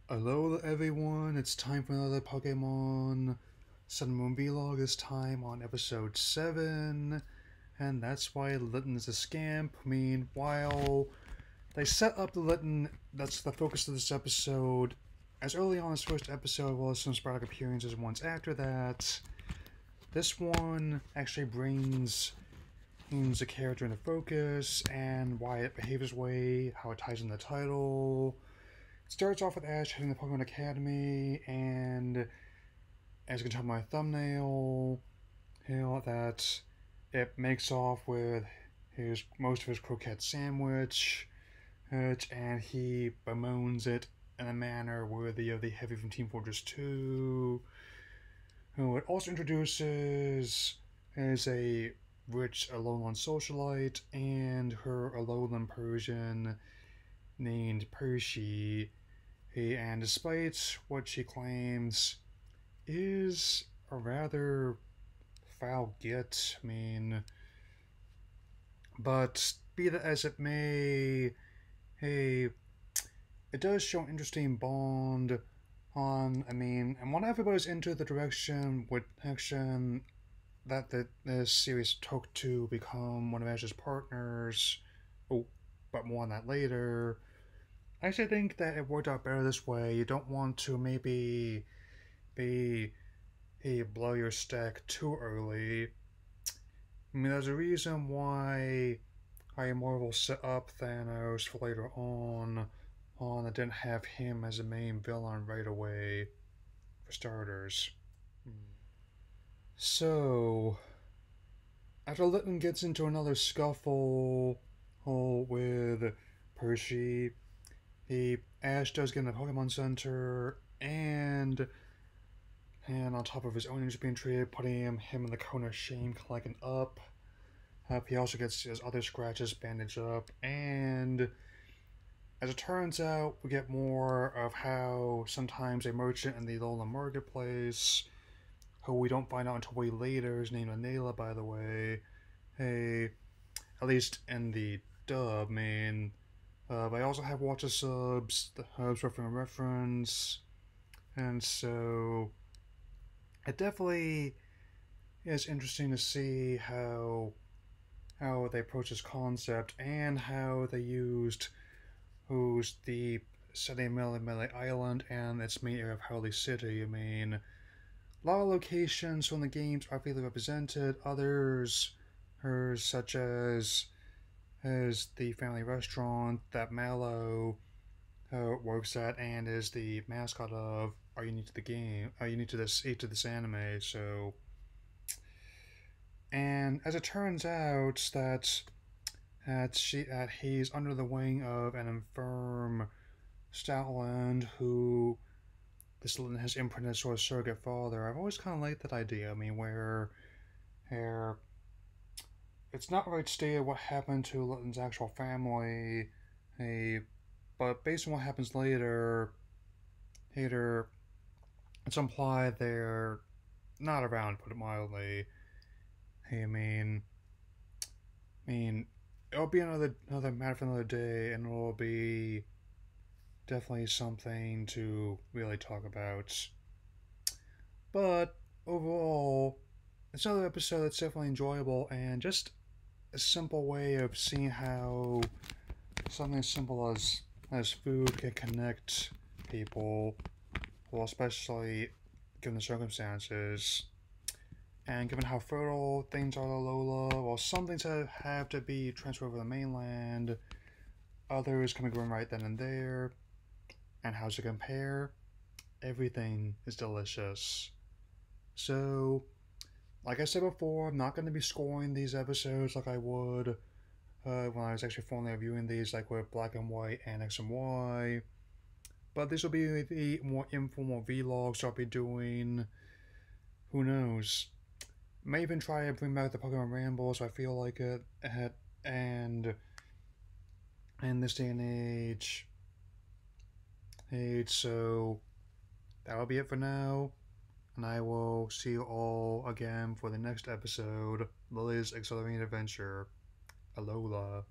Hello everyone, it's time for another Pokemon Sun and Moon vlog, this time on episode 7, and that's why Litten is a scamp. While they set up the Litten, that's the focus of this episode, as early on as first episode was some sporadic appearances once after that. This one actually brings the character into focus and why it behaves this way, how it ties in the title. It starts off with Ash hitting the Pokemon Academy, and as you can tell from my thumbnail, that it makes off with most of his croquette sandwich, and he bemoans it in a manner worthy of the Heavy from Team Fortress 2. Who it also introduces as a rich Alolan socialite and her Alolan Persian named Percy. And despite what she claims is a rather foul git, but be that as it may, hey, it does show an interesting bond and when everybody's into the direction that this series took to become one of Ash's partners, oh, but more on that later. I actually think that it worked out better this way. You don't want to maybe be blow your stack too early. There's a reason why Marvel set up Thanos for later on. I didn't have him as a main villain right away, for starters. So, after Litten gets into another scuffle with Percy, Ash does get in the Pokemon Center, and on top of his own injuries being treated, putting him in the cone of shame, collecting up. He also gets his other scratches bandaged up, and as it turns out, we get more of how sometimes a merchant in the Alolan Marketplace, who we don't find out until way later, is named Anela, by the way. At least in the dub, I also have watched the subs, the hubs reference, and so it definitely is interesting to see how they approach this concept and how they used the setting of Melee Island and its main area of Howley City. A lot of locations from the games are fairly represented. Others, such as the family restaurant that Mallow works at and is the mascot of, are unique to the game. Are unique to this anime. So, and as it turns out that he's under the wing of an infirm Stoutland who this has imprinted as sort of surrogate father. I've always kind of liked that idea. Where it's not really stated what happened to Litton's actual family, but based on what happens later, it's implied they're not around, to put it mildly. I mean, it'll be another matter for another day, and it'll be definitely something to really talk about. But overall, it's another episode that's definitely enjoyable and just a simple way of seeing how something as simple as food can connect people, well, especially given the circumstances. And given how fertile things are to Alola, well, some things have to be transferred over the mainland, others can be grown right then and there. And how to compare? Everything is delicious. So, like I said before, I'm not going to be scoring these episodes like I would when I was actually formally reviewing these, like with Black and White and X and Y. But this will be the more informal vlogs I'll be doing. Who knows? May even try to bring back the Pokemon Rambles if I feel like it. And in this day and age, so that will be it for now. And I will see you all again for the next episode, Lily's Accelerating Adventure. Alola.